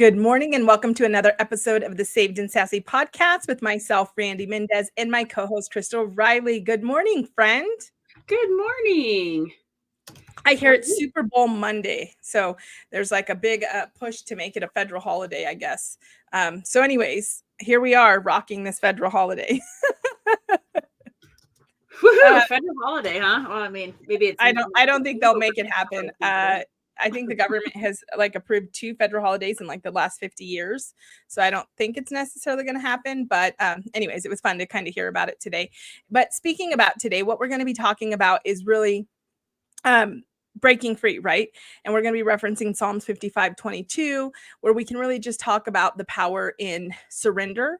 Good morning and welcome to another episode of the Saved and Sassy podcast with myself, Randy Mendez, and my co-host, Crystal Riley. Good morning, friend. Good morning. I hear it's Super Bowl Monday, so there's like a big push to make it a federal holiday, I guess. So anyways, here we are rocking this federal holiday. Woohoo, federal holiday, huh? Well, I mean, maybe it's. I don't think they'll make it happen. I think the government has approved 2 federal holidays in the last 50 years. So I don't think it's necessarily going to happen. But anyways, it was fun to kind of hear about it today. But speaking about today, what we're going to be talking about is really breaking free, right? And we're going to be referencing Psalms 55:22, where we can really just talk about the power in surrender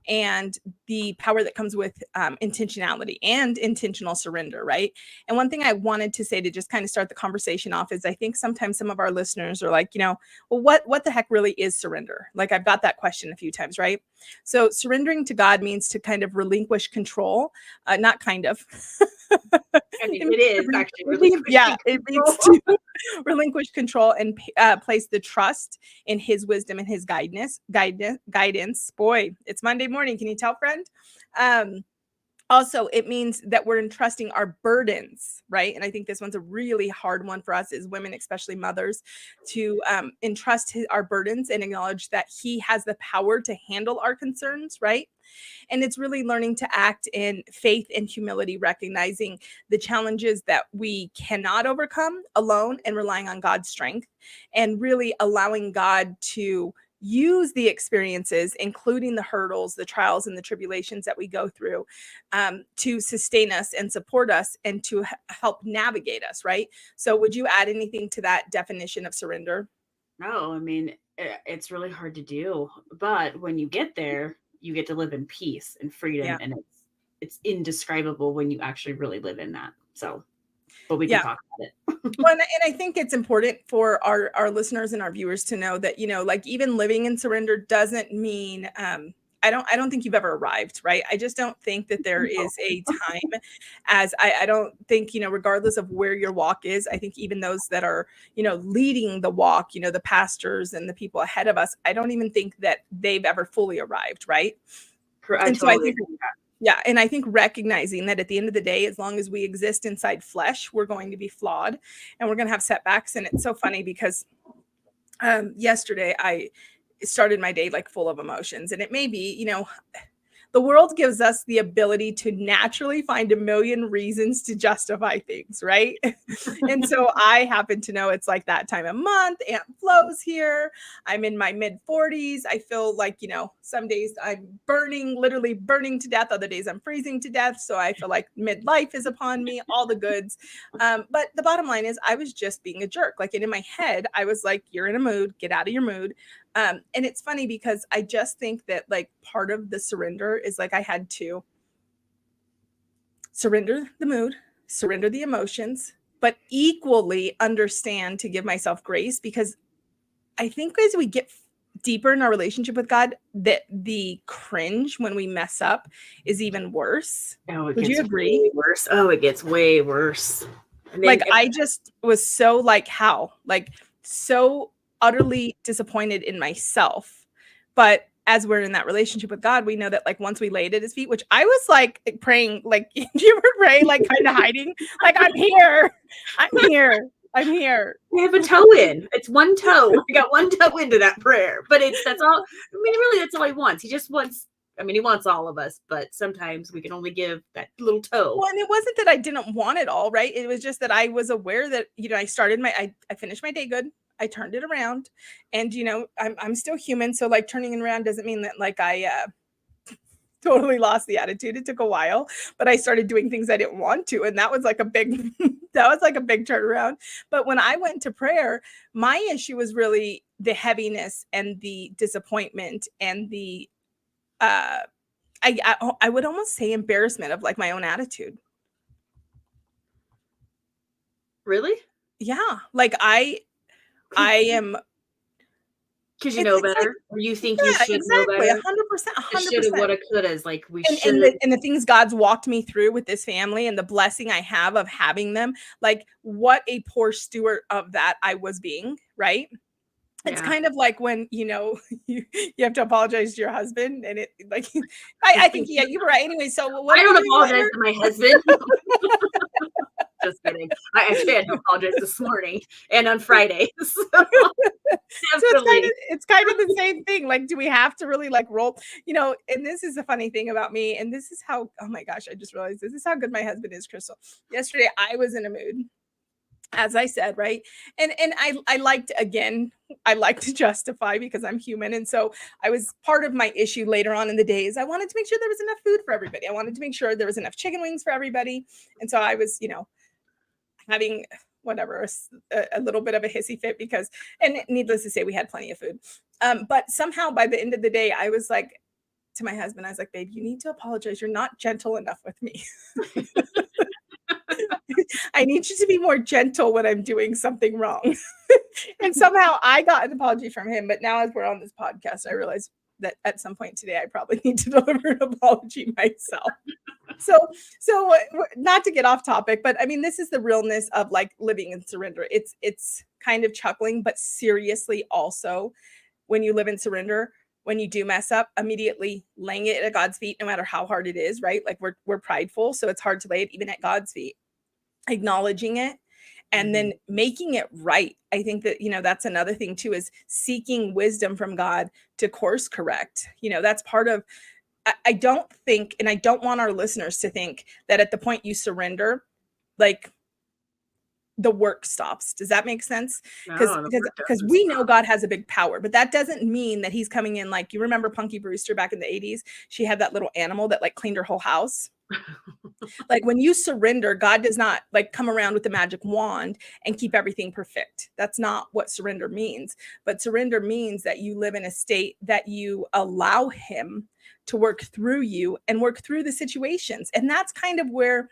and the power that comes with intentionality and intentional surrender, right? And one thing I wanted to say to just kind of start the conversation off is I think sometimes some of our listeners are like, well, what the heck really is surrender? Like I've got that question a few times, right? So surrendering to God means to kind of relinquish control, not kind of. I mean, it is actually it means to relinquish control and place the trust in His wisdom and His guidance. Boy, it's Monday morning. Can you tell, friend? Also, it means that we're entrusting our burdens, right? And I think this one's a really hard one for us as women, especially mothers, to entrust our burdens and acknowledge that He has the power to handle our concerns, right? And it's really learning to act in faith and humility, recognizing the challenges that we cannot overcome alone and relying on God's strength, and really allowing God to use the experiences, including the hurdles, the trials, and the tribulations that we go through to sustain us and support us and to help navigate us, right? So would you add anything to that definition of surrender? No, I mean, it's really hard to do. But when you get there, you get to live in peace and freedom. Yeah. And it's indescribable when you actually really live in that. So, but we can talk about it. Well, and I think it's important for our listeners and our viewers to know that, even living in surrender doesn't mean, I don't think you've ever arrived, right? I just don't think that there is a time as I don't think, regardless of where your walk is, I think even those that are, leading the walk, the pastors and the people ahead of us, I don't even think that they've ever fully arrived, right? And so I think yeah. And I think recognizing that at the end of the day, as long as we exist inside flesh, we're going to be flawed and we're going to have setbacks. And it's so funny because yesterday I started my day full of emotions, and it may be, the world gives us the ability to naturally find a million reasons to justify things, right? And so I happen to know it's like that time of month. Aunt Flo's here. I'm in my mid 40s. I feel like, some days I'm literally burning to death. Other days I'm freezing to death. So I feel like midlife is upon me, all the goods. But the bottom line is I was just being a jerk. And in my head, I was like, you're in a mood, get out of your mood. And it's funny because I just think that part of the surrender is I had to surrender the mood, surrender the emotions, but equally understand to give myself grace, because I think as we get deeper in our relationship with God, that the cringe when we mess up is even worse. Would you agree? Worse. Oh, it gets way worse. I just was so how? So utterly disappointed in myself. But as we're in that relationship with God, we know that once we laid at His feet, which I was praying, do you ever pray kind of hiding? I'm here. We have a toe in. It's one toe. We got one toe into that prayer. But that's all. I mean, really, that's all He wants. He just wants. I mean, He wants all of us, but sometimes we can only give that little toe. Well, and it wasn't that I didn't want it all, right? It was just that I was aware that, I finished my day good. I turned it around, and, I'm still human. So turning it around doesn't mean that I totally lost the attitude. It took a while, but I started doing things I didn't want to. And that was a big, big turnaround. But when I went to prayer, my issue was really the heaviness and the disappointment and the, I would almost say embarrassment of my own attitude. Really? Yeah. I am, because you know better, or you think you should know better. 100%. Shoulda, woulda, couldas, we should. And the things God's walked me through with this family and the blessing I have of having them, what a poor steward of that I was being, right? It's Yeah. kind of like when, you have to apologize to your husband and it like I think, yeah, you were right. Anyway, so what I are we don't doing apologize later? to my husband. Just kidding. I actually had to apologize this morning and on Friday. So So it's kind definitely. of it's kind of the same thing. Like, do we have to really like roll? And this is the funny thing about me, and this is how, oh my gosh, I just realized this is how good my husband is, Crystal. Yesterday I was in a mood, as I said, right? And I liked, again, I like to justify because I'm human. And so I was, part of my issue later on in the day is I wanted to make sure there was enough food for everybody. I wanted to make sure there was enough chicken wings for everybody. And so I was, having whatever, a little bit of a hissy fit because, and needless to say, we had plenty of food. But somehow by the end of the day, I was like to my husband, I was like, babe, you need to apologize. You're not gentle enough with me. I need you to be more gentle when I'm doing something wrong. And somehow I got an apology from him. But now, as we're on this podcast, I realize that at some point today, I probably need to deliver an apology myself. So not to get off topic, but I mean, this is the realness of like living in surrender. It's kind of chuckling, but seriously, also, when you live in surrender, when you do mess up, immediately laying it at God's feet, no matter how hard it is, right? Like we're prideful, so it's hard to lay it even at God's feet, acknowledging it and then making it right. I think that, that's another thing too, is seeking wisdom from God to course correct. That's part of, I don't think, and I don't want our listeners to think that at the point you surrender, like the work stops. Does that make sense? Because No, the because work because doesn't we know stop. God has a big power, but that doesn't mean that he's coming in like, you remember Punky Brewster back in the 80s? She had that little animal that like cleaned her whole house. Like when you surrender, God does not like come around with the magic wand and keep everything perfect. That's not what surrender means. But surrender means that you live in a state that you allow him to work through you and work through the situations. And that's kind of where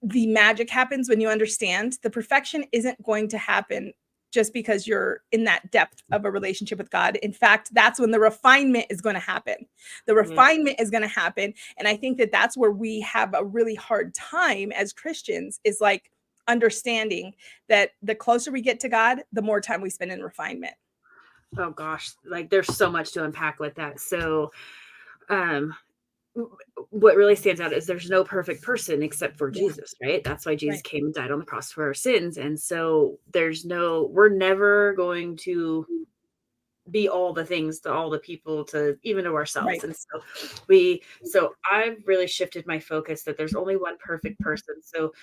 the magic happens, when you understand the perfection isn't going to happen just because you're in that depth of a relationship with God. In fact, that's when the refinement is going to happen. The refinement is going to happen. And I think that that's where we have a really hard time as Christians, is like understanding that the closer we get to God, the more time we spend in refinement. Oh gosh, like there's so much to unpack with that. So, um, what really stands out is there's no perfect person except for Yeah. Jesus, right? That's why Jesus Right. came and died on the cross for our sins. And so we're never going to be all the things to all the people, to even to ourselves. Right. And so I've really shifted my focus that there's only one perfect person. So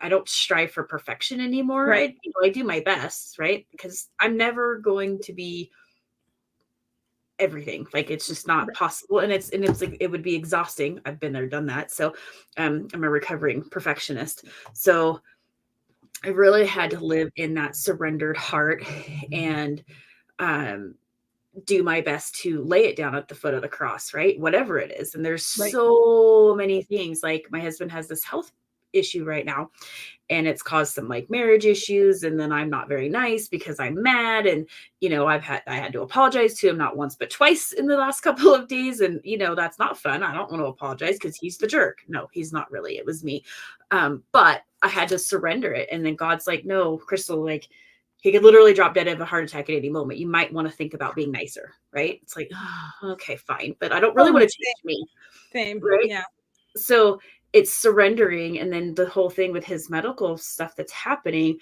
I don't strive for perfection anymore. Right. I do my best, right? Because I'm never going to be everything. Like it's just not Right. possible. And it's like it would be exhausting. I've been there, done that. So I'm a recovering perfectionist. So I really had to live in that surrendered heart and um do my best to lay it down at the foot of the cross, right? Whatever it is. And there's Right. so many things. Like my husband has this health issue right now, and it's caused some like marriage issues, and then I'm not very nice because I'm mad, and I had to apologize to him not once but twice in the last couple of days, and that's not fun. I don't want to apologize because he's the jerk. No, he's not really. It was me. But I had to surrender it, and then God's like, no, Crystal, like he could literally drop dead of a heart attack at any moment. You might want to think about being nicer, right? It's like, oh, okay, fine, but I don't really Oh, want to change me, same. right? Yeah. So it's surrendering. And then the whole thing with his medical stuff that's happening,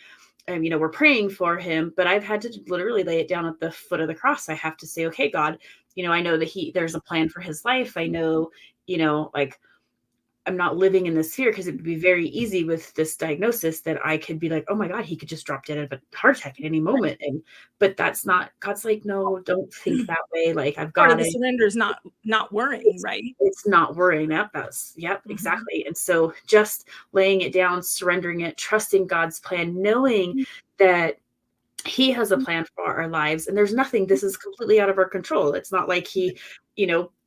we're praying for him, but I've had to literally lay it down at the foot of the cross. I have to say, okay, God, I know that there's a plan for his life. I know, like I'm not living in this fear, because it would be very easy with this diagnosis that I could be like, oh my God, he could just drop dead of a heart attack at any moment. But that's not, God's like, no, don't think that way. Like I've Part of got the it. surrender is not worrying, right? It's not worrying. Yep, exactly. And so just laying it down, surrendering it, trusting God's plan, knowing that he has a plan for our lives, and there's nothing, this is completely out of our control. It's not like he,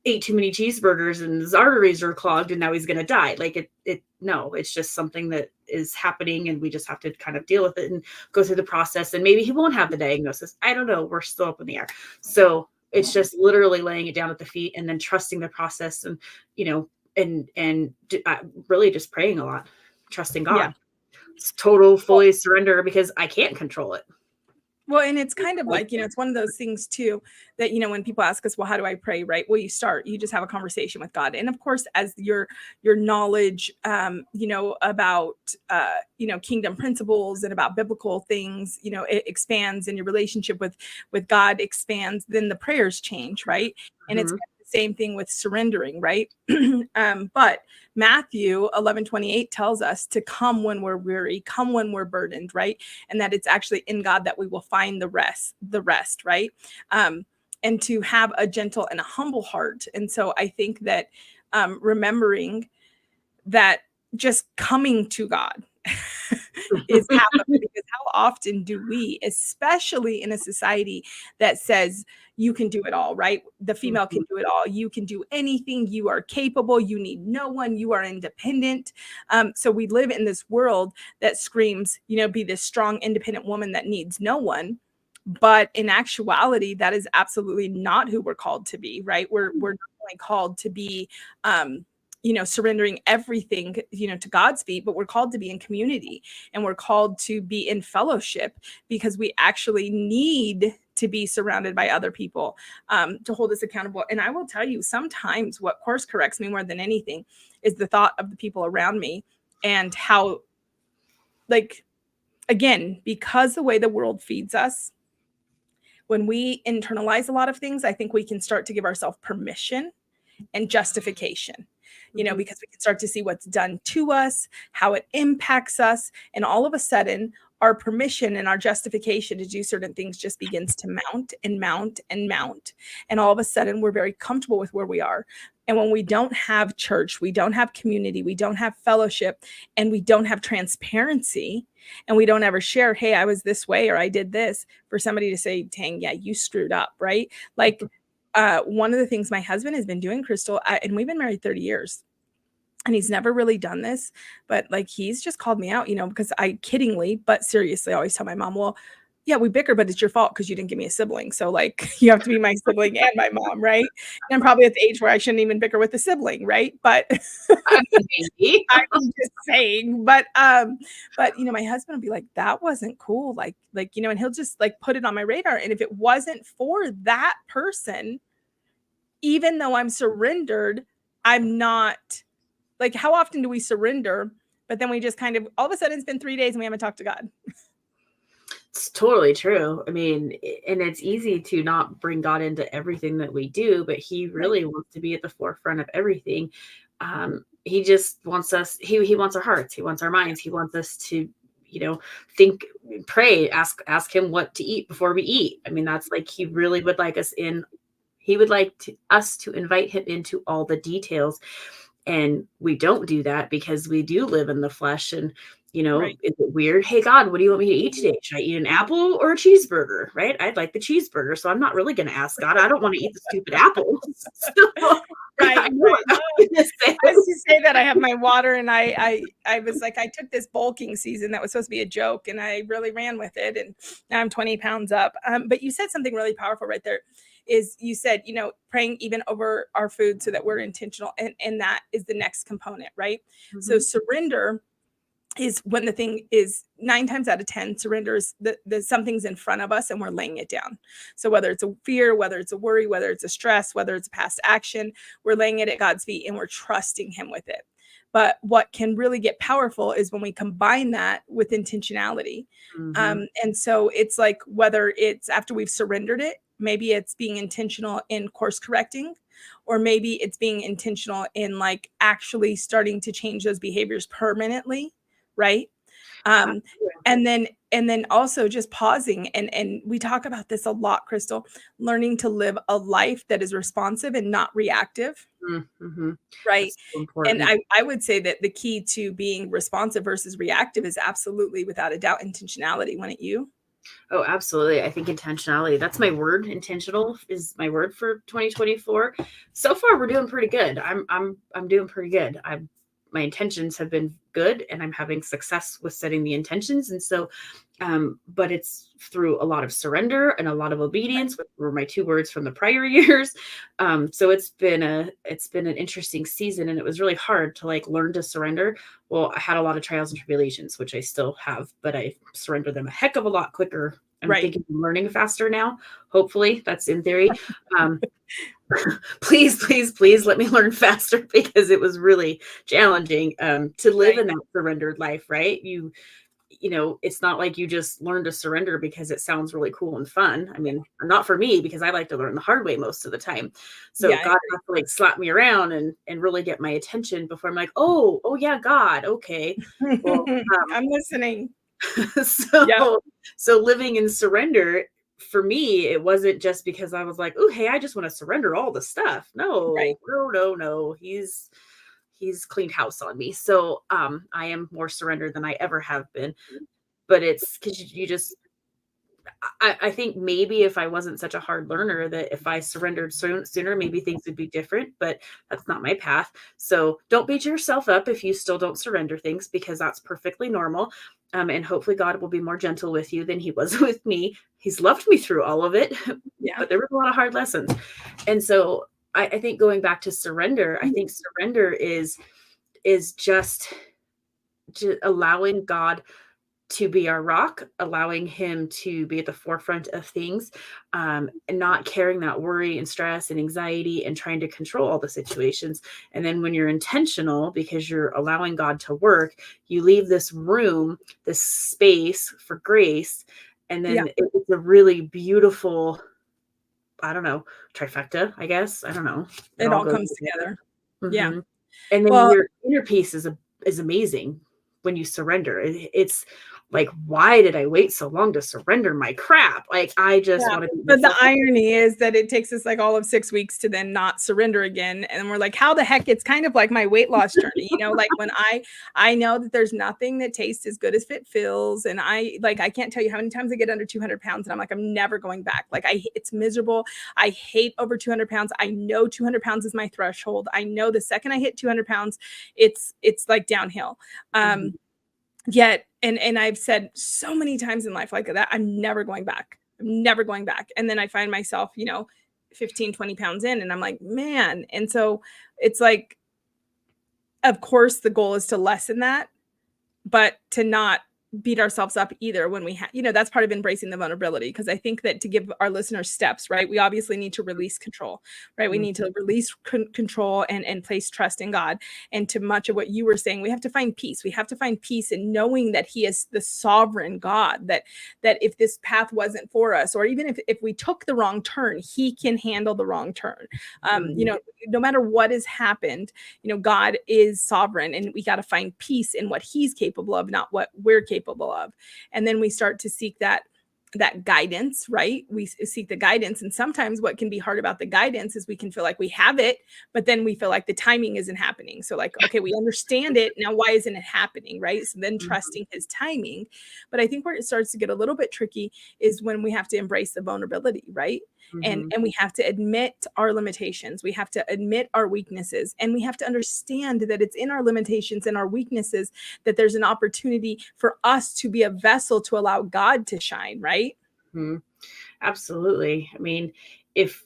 ate too many cheeseburgers and his arteries are clogged and now he's going to die. Like no, it's just something that is happening, and we just have to kind of deal with it and go through the process. And maybe he won't have the diagnosis. I don't know. We're still up in the air. So it's just literally laying it down at the feet and then trusting the process, and, really just praying a lot, trusting God. Yeah. It's total, fully surrender, because I can't control it. Well, and it's kind of like, it's one of those things too that, when people ask us, well, how do I pray? Right. Well, you just have a conversation with God. And of course, as your knowledge, about, kingdom principles and about biblical things, it expands, and your relationship with God expands, then the prayers change. Right. And it's Mhm. the same thing with surrendering. Right. But Matthew 11:28 tells us to come when we're weary, come when we're burdened. Right. And that it's actually in God that we will find the rest, right? And to have a gentle and a humble heart. And so I think that remembering that just coming to God is half of it, because how often do we, especially in a society that says you can do it all, right? The female can Mhm. do it all. You can do anything. You are capable. You need no one. You are independent. So we live in this world that screams, be this strong, independent woman that needs no one. But in actuality, that is absolutely not who we're called to be, right? We're not only called to be, surrendering everything, to God's feet, but we're called to be in community, and we're called to be in fellowship, because we actually need to be surrounded by other people to hold us accountable. And I will tell you, sometimes what course corrects me more than anything is the thought of the people around me, and how, like, again, because the way the world feeds us, when we internalize a lot of things, I think we can start to give ourselves permission and justification, Mhm. because we can start to see what's done to us, how it impacts us. And all of a sudden, our permission and our justification to do certain things just begins to mount and mount and mount. And all of a sudden, we're very comfortable with where we are. And when we don't have church, we don't have community, we don't have fellowship, and we don't have transparency, and we don't ever share, hey, I was this way, or I did this, for somebody to say, dang, yeah, you screwed up, right? Like, one of the things my husband has been doing, Crystal, and we've been married 30 years, and he's never really done this, but like, he's just called me out, because I kiddingly, but seriously, always tell my mom, well, yeah, we bicker, but it's your fault because you didn't give me a sibling. So like, you have to be my sibling and my mom, right? And I'm probably at the age where I shouldn't even bicker with a sibling, right? But I mean, maybe. I'm just saying. But my husband would be like, that wasn't cool. And he'll just like put it on my radar. And if it wasn't for that person, even though I'm surrendered, I'm not, like, how often do we surrender, but then we just kind of, all of a sudden it's been 3 days and we haven't talked to God. It's totally true. I mean, and it's easy to not bring God into everything that we do, but he Right. really wants to be at the forefront of everything. He just wants us, he wants our hearts, he wants our minds, he wants us to, think, pray, ask him what to eat before we eat. I mean, that's like, he really would like us in, he would like us to invite him into all the details. And we don't do that because we do live in the flesh. And, Right. is it weird? Hey, God, what do you want me to eat today? Should I eat an apple or a cheeseburger? Right? I'd like the cheeseburger. So I'm not really going to ask God. I don't want to eat the stupid apple. So I Right. know Right. what I'm going to say. I was to say that I have my water, and I was like, I took this bulking season that was supposed to be a joke, and I really ran with it, and now I'm 20 pounds up. But you said something really powerful right there. Is you said, praying even over our food so that we're intentional, and that is the next component, right? So Mhm. surrender is when the thing is 9 times out of 10, surrender is the something's in front of us and we're laying it down. So whether it's a fear, whether it's a worry, whether it's a stress, whether it's a past action, we're laying it at God's feet and we're trusting him with it. But what can really get powerful is when we combine that with intentionality. Mhm. And so it's like, whether it's after we've surrendered it, maybe it's being intentional in course correcting, or maybe it's being intentional in like actually starting to change those behaviors permanently, right? Um, and then also just pausing, and we talk about this a lot, Crystal, learning to live a life that is responsive and not reactive, Mhm. right? That's so And important. I would say that the key to being responsive versus reactive is absolutely, without a doubt, intentionality, wouldn't you? Oh, absolutely. I think intentionality, that's my word. Intentional is my word for 2024. So far we're doing pretty good. I'm doing pretty good. My intentions have been good and I'm having success with setting the intentions. And so but it's through a lot of surrender and a lot of obedience, which were my two words from the prior years. So it's been an interesting season, and it was really hard to like learn to surrender. Well, I had a lot of trials and tribulations, which I still have, but I surrender them a heck of a lot quicker I'm Right. thinking I'm learning faster now. Hopefully, that's in theory. Um, please, please, please let me learn faster because it was really challenging to live Right. in that surrendered life, right? It's not like you just learn to surrender because it sounds really cool and fun. I mean, not for me because I like to learn the hard way most of the time. So Yeah, I God has to like slap me around and really get my attention before I'm like, oh yeah, God, okay. Well, agree. I'm listening. Yep. so so living in surrender for me, it wasn't just because I was like, oh hey, I just want to surrender all the stuff. Right. No, no, no, no. He's cleaned house on me. So I am more surrendered than I ever have been. But it's because you just I think maybe if I wasn't such a hard learner, that if I surrendered sooner, maybe things would be different, but that's not my path. So don't beat yourself up if you still don't surrender things, because that's perfectly normal. And hopefully God will be more gentle with you than he was with me. He's loved me through all of it, Yeah. but there was a lot of hard lessons. And so I think going back to surrender, I think surrender is just allowing God to be our rock, allowing him to be at the forefront of things, and not carrying that worry and stress and anxiety and trying to control all the situations. And then when you're intentional, because you're allowing God to work, you leave this room, this space for grace. And Yeah. then it's a really beautiful, I don't know, trifecta, I guess. I don't know. It It all all goes comes together. together. Yeah. Mhm. And then Well, your inner peace is amazing when you surrender. It's like, why did I wait so long to surrender my crap? Like, I just yeah, want to beat but the myself up. irony is that it takes us like all of 6 weeks to then not surrender again, and we're like, "How the heck?" It's kind of like my weight loss journey, like when I know that there's nothing that tastes as good as Fit Fills, and I can't tell you how many times I get under 200 pounds, and I'm like, "I'm never going back." Like, it's miserable. I hate over 200 pounds. I know 200 pounds is my threshold. I know the second I hit 200 pounds, it's like downhill. Mhm. Yet, and I've said so many times in life like that, I'm never going back. I'm never going back. And then I find myself, 15, 20 pounds in, and I'm like, man. And so it's like, of course, the goal is to lessen that, but to not beat ourselves up either when we have, that's part of embracing the vulnerability. Because I think that to give our listeners steps, right, we obviously need to release control, right? We Mhm. need to release control and place trust in God. And to much of what you were saying, we have to find peace. We have to find peace in knowing that he is the sovereign God, that if this path wasn't for us, or even if we took the wrong turn, he can handle the wrong turn. Mhm. No matter what has happened, God is sovereign, and we got to find peace in what he's capable of, not what we're capable of. And then we start to seek that guidance, right? We seek the guidance. And sometimes what can be hard about the guidance is we can feel like we have it, but then we feel like the timing isn't happening. So like, okay, we understand it. Now, why isn't it happening? Right. So then Mhm. trusting his timing. But I think where it starts to get a little bit tricky is when we have to embrace the vulnerability, right? And Mhm. we have to admit our limitations. We have to admit our weaknesses, and we have to understand that it's in our limitations and our weaknesses that there's an opportunity for us to be a vessel to allow God to shine, right? Mhm. Absolutely. I mean, if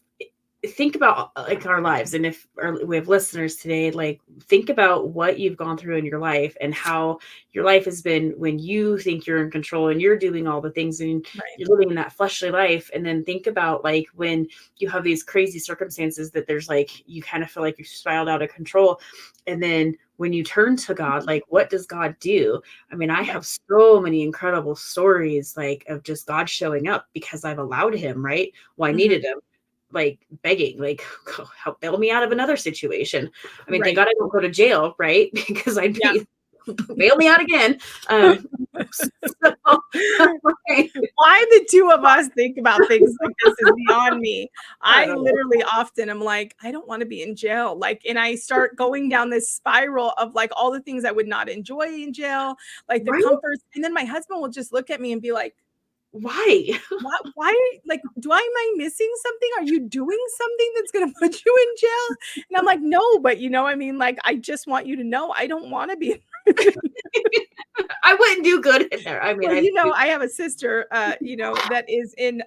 think about like our lives, and if we have listeners today, like think about what you've gone through in your life and how your life has been when you think you're in control and you're doing all the things and Right. you're living in that fleshly life. And then think about like when you have these crazy circumstances that there's like you kind of feel like you're spiraled out of control. And then when you turn to God, like what does God do? I mean, I Right. have so many incredible stories like of just God showing up because I've allowed him, right? Well, I Mhm. needed him, like begging, like help bail me out of another situation. I mean, thank Right. God I don't go to jail, right? Because I'd Yeah. be bail me out again. So, right. Why the two of us think about things like this is beyond me. I I don't know. literally often am like, I don't want to be in jail. Like, and I start going down this spiral of like all the things I would not enjoy in jail, like the Right? comforts. And then my husband will just look at me and be like, Why? why, like, am I missing something? Are you doing something that's going to put you in jail? And I'm like, no, but I mean, like, I just want you to know I don't want to be. I wouldn't do good in there. I mean, Well, I I have a sister, that is in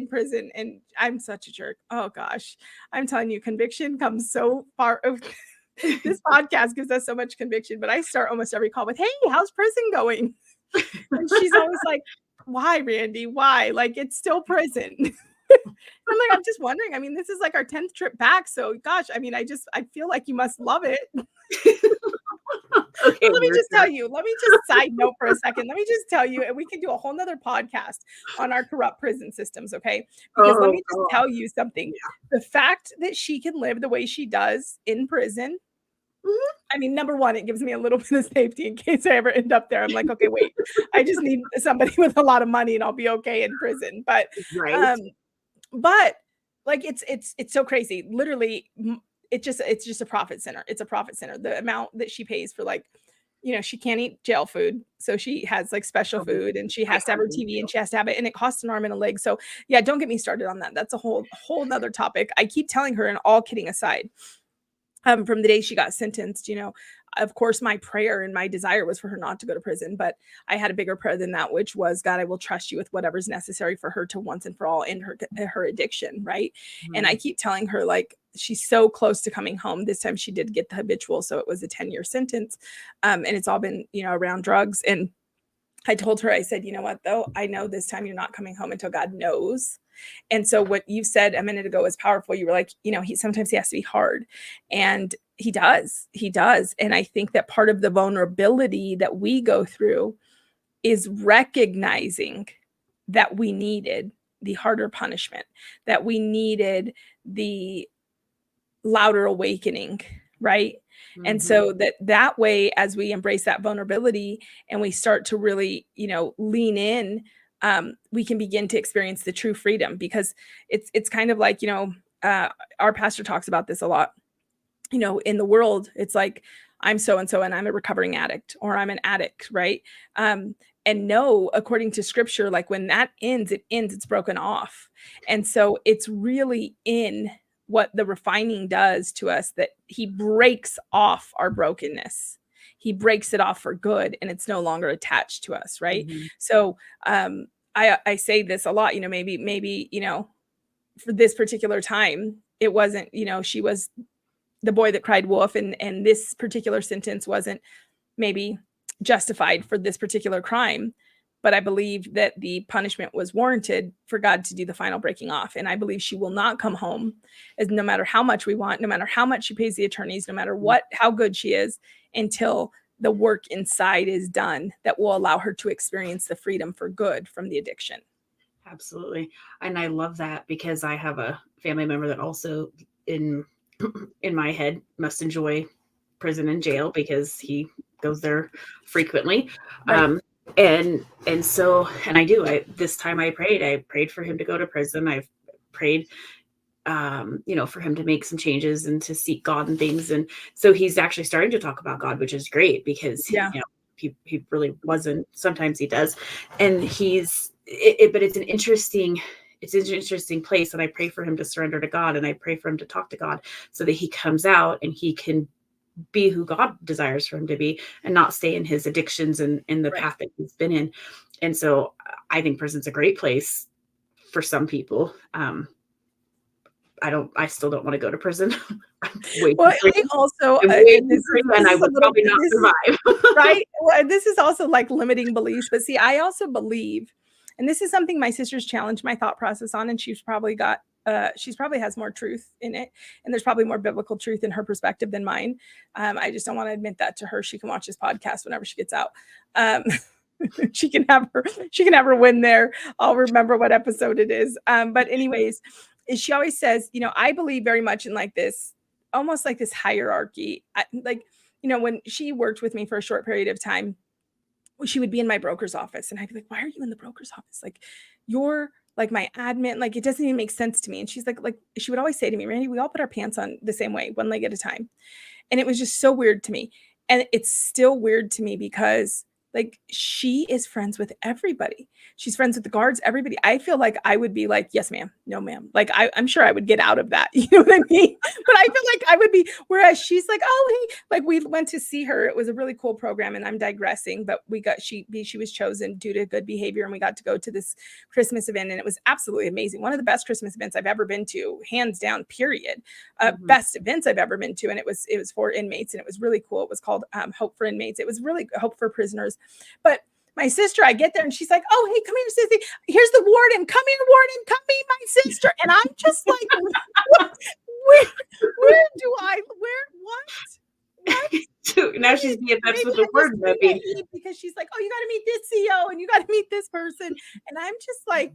prison, and I'm such a jerk. Oh gosh. I'm telling you, conviction comes so far. This podcast gives us so much conviction, but I start almost every call with, "Hey, how's prison going?" And she's always like, why, Randy? Why? Like, it's still prison. I'm like, I'm just wondering. I mean, this is like our 10th trip back. So gosh, I mean, I feel like you must love it. Okay, Let me just tell you, let me just side note for a second. Let me just tell you, and we can do a whole nother podcast on our corrupt prison systems, okay? Because let me just tell you something. Yeah. The fact that she can live the way she does in prison, Mhm. I mean, number one, it gives me a little bit of safety in case I ever end up there. I'm like, okay, wait, I just need somebody with a lot of money and I'll be okay in prison. Right. But like it's so crazy. Literally, it's just a profit center. It's a profit center. The amount that she pays for, like, you know, she can't eat jail food, so she has like special food, and she has to have her TV, and she has to have it, and it costs an arm and a leg. So yeah, don't get me started on that. That's a whole nother topic. I keep telling her, and all kidding aside, from the day she got sentenced, you know, of course, my prayer and my desire was for her not to go to prison. But I had a bigger prayer than that, which was, God, I will trust you with whatever's necessary for her to once and for all end her addiction. Right. Mm-hmm. And I keep telling her, like, she's so close to coming home. This time she did get the habitual. So it was a 10-year sentence. And it's all been, you know, around drugs. And I told her, I said, you know what, though, I know this time you're not coming home until God knows. And so what you said a minute ago is powerful. You were like, you know, sometimes he has to be hard, and he does. And I think that part of the vulnerability that we go through is recognizing that we needed the harder punishment, that we needed the louder awakening, right? Mm-hmm. And so that way, as we embrace that vulnerability and we start to really, you know, lean in, we can begin to experience the true freedom. Because it's kind of like, you know, our pastor talks about this a lot. You know, in the world, it's like, I'm so-and-so and I'm a recovering addict, or I'm an addict, right? And no, according to scripture, like, when that ends, it's broken off. And so it's really in what the refining does to us, that he breaks off our brokenness. He breaks it off for good, and it's no longer attached to us, right? Mm-hmm. So I say this a lot, you know, maybe, you know, for this particular time, it wasn't, you know, she was the boy that cried wolf, and this particular sentence wasn't maybe justified for this particular crime. But I believe that the punishment was warranted for God to do the final breaking off. And I believe she will not come home, as no matter how much we want, no matter how much she pays the attorneys, no matter how good she is, until the work inside is done that will allow her to experience the freedom for good from the addiction. Absolutely. And I love that, because I have a family member that also in my head must enjoy prison and jail, because he goes there frequently. Right. And I do, this time I prayed for him to go to prison. I've prayed, you know, for him to make some changes and to seek God and things. And so he's actually starting to talk about God, which is great, because you know, he really wasn't. Sometimes he does. And but it's an interesting place. And I pray for him to surrender to God, and I pray for him to talk to God, so that he comes out and he can be who God desires for him to be, and not stay in his addictions and in the path that he's been in. And so I think prison's a great place for some people. I still don't want to go to prison. Well, I also, and I would probably not survive. Right? Well, this is also like limiting beliefs. But see, I also believe, and this is something my sister's challenged my thought process on, and she's probably has more truth in it, and there's probably more biblical truth in her perspective than mine. I just don't want to admit that to her. She can watch this podcast whenever she gets out. She can have her win there. I'll remember what episode it is. But anyways, she always says, you know, I believe very much in like this, almost like this hierarchy. Like, you know, when she worked with me for a short period of time, she would be in my broker's office, and I'd be like, why are you in the broker's office? Like, you're like my admin, like, it doesn't even make sense to me. And she's like, she would always say to me, Randy, we all put our pants on the same way, one leg at a time. And it was just so weird to me. And it's still weird to me, because like, she is friends with everybody. She's friends with the guards, everybody. I feel like I would be like, yes, ma'am, no, ma'am. Like, I'm sure I would get out of that. You know what I mean? But I feel like I would be, whereas she's like, oh, hey, like, we went to see her. It was a really cool program, and I'm digressing, but she was chosen due to good behavior, and we got to go to this Christmas event, and it was absolutely amazing. One of the best Christmas events I've ever been to, hands down, period. Best events I've ever been to. And it was for inmates, and it was really cool. It was called Hope for Inmates. It was really Hope for Prisoners. But My sister, I get there and she's like, oh, hey, come here, sissy. Here's the warden. Come here, warden. Come meet my sister. And I'm just like, where do I, what? Now she's BFFs with the word because she's like, oh, you got to meet this CEO and you got to meet this person. And I'm just like,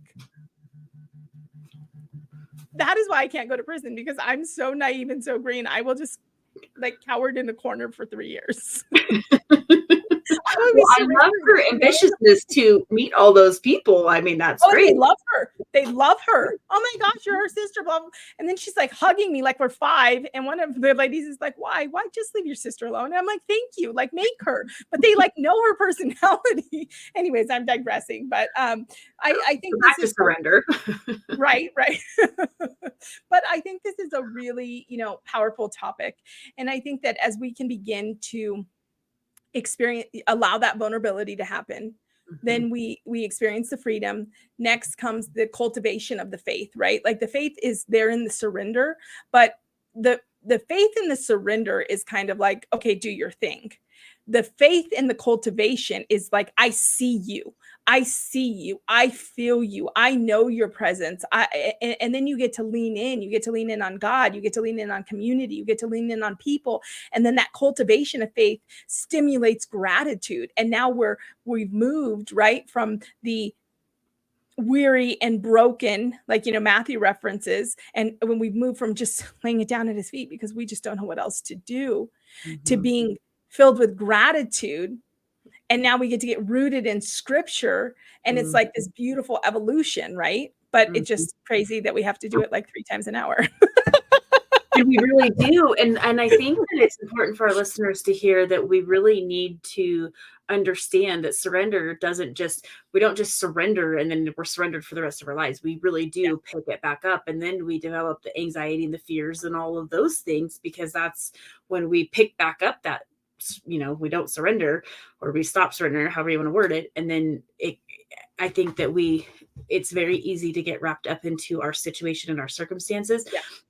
that is why I can't go to prison, because I'm so naive and so green. I will just like cowered in the corner for 3 years. I love her ambitiousness to meet all those people. I mean, that's great. They love her. They love her. Oh my gosh, you're her sister, blah, blah. And then she's like hugging me like we're 5. And one of the ladies is like, why just leave your sister alone? And I'm like, thank you, like make her. But they like know her personality. Anyways, I'm digressing. But I think so this is surrender. Right. But I think this is a really, powerful topic. And I think that as we can begin to allow that vulnerability to happen, then we experience the freedom. Next comes the cultivation of the faith, right? Like the faith is there in the surrender, but the faith in the surrender is kind of like, okay, do your thing. The faith in the cultivation is like, I see you, I feel you, I know your presence. And then you get to lean in. You get to lean in on God. You get to lean in on community. You get to lean in on people. And then that cultivation of faith stimulates gratitude. And now we've moved right from the weary and broken, like, Matthew references. And when we've moved from just laying it down at his feet because we just don't know what else to do, to being filled with gratitude. And now we get to get rooted in scripture. And it's like this beautiful evolution, right? But it's just crazy that we have to do it like 3 times an hour. And we really do. And I think that it's important for our listeners to hear that we really need to understand that surrender we don't just surrender and then we're surrendered for the rest of our lives. We really do pick it back up. And then we develop the anxiety and the fears and all of those things, because that's when we pick back up that, we don't surrender, or we stop surrendering, however you want to word it. And then I think that it's very easy to get wrapped up into our situation and our circumstances,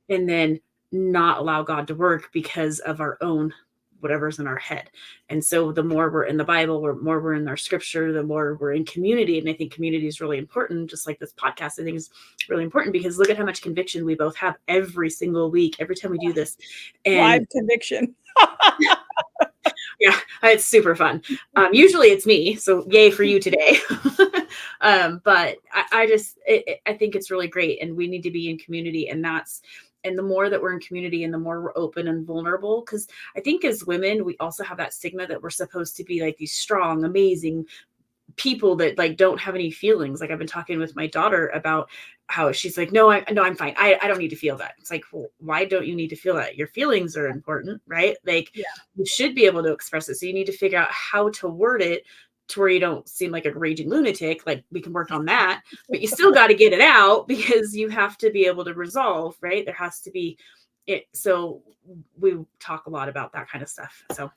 and then not allow God to work because of our own whatever's in our head. And so the more we're in the Bible, the more we're in our scripture, the more we're in community. And I think community is really important. Just like this podcast, I think is really important, because look at how much conviction we both have every single week, every time we do this. And live conviction. Yeah, it's super fun. Usually it's me, so yay for you today. But I think it's really great, and we need to be in community, and the more that we're in community and the more we're open and vulnerable, because I think as women, we also have that stigma that we're supposed to be like these strong, amazing people that like don't have any feelings. Like I've been talking with my daughter about how she's like, no, I'm fine. I don't need to feel that. It's like, well, why don't you need to feel that? Your feelings are important, right? Like you should be able to express it. So you need to figure out how to word it to where you don't seem like a raging lunatic. Like we can work on that, but you still got to get it out, because you have to be able to resolve, right? There has to be it. So we talk a lot about that kind of stuff. So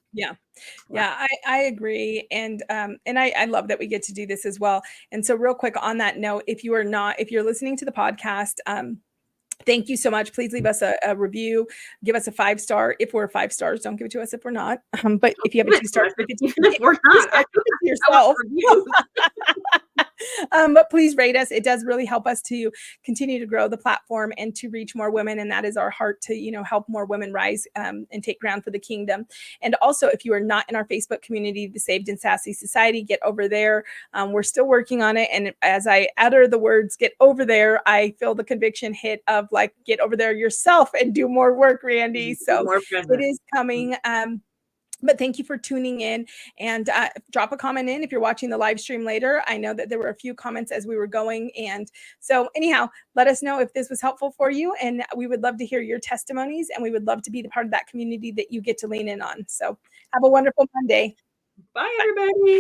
I agree. And I love that we get to do this as well. And so real quick on that note, if you're listening to the podcast, thank you so much. Please leave us a review. Give us a 5-star. If we're 5 stars, don't give it to us if we're not. But if you have a 2-star, if we're not, yourself. But please rate us. It does really help us to continue to grow the platform and to reach more women. And that is our heart, to, help more women rise and take ground for the kingdom. And also, if you are not in our Facebook community, the Saved and Sassy Society, get over there. We're still working on it. And as I utter the words, get over there, I feel the conviction hit of like, get over there yourself and do more work, Randy. So it is coming. But thank you for tuning in, and drop a comment in if you're watching the live stream later. I know that there were a few comments as we were going. And so anyhow, let us know if this was helpful for you. And we would love to hear your testimonies, and we would love to be the part of that community that you get to lean in on. So have a wonderful Monday. Bye, everybody.